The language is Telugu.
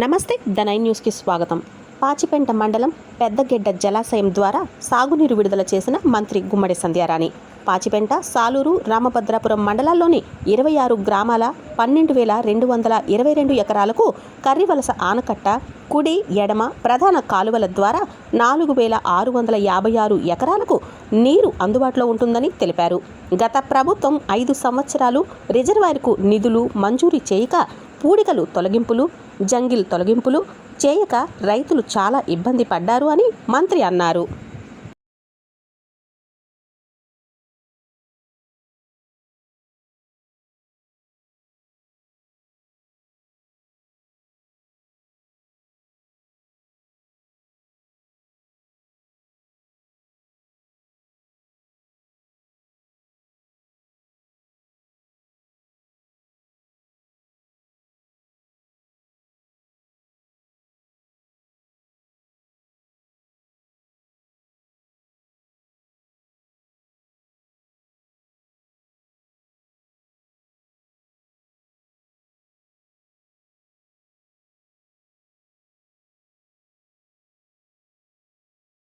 నమస్తే ద 9 న్యూస్కి స్వాగతం. పాచిపెంట మండలం పెద్దగెడ్డ జలాశయం ద్వారా సాగునీరు విడుదల చేసిన మంత్రి గుమ్మడి సంధ్యారాణి. పాచిపెంట, సాలూరు, రామభద్రాపురం మండలాల్లోని 26 గ్రామాల 12,222 ఎకరాలకు కర్రివలస ఆనకట్ట, కుడి, ఎడమ ప్రధాన కాలువల ద్వారా 4,656 ఎకరాలకు నీరు అందుబాటులో ఉంటుందని తెలిపారు. గత ప్రభుత్వం 5 సంవత్సరాలు రిజర్వాయర్కు నిధులు మంజూరీ చేయక పూడికలు తొలగింపులు, జంగిల్ తొలగింపులు చేయక రైతులు చాలా ఇబ్బంది పడ్డారు అని మంత్రి అన్నారు.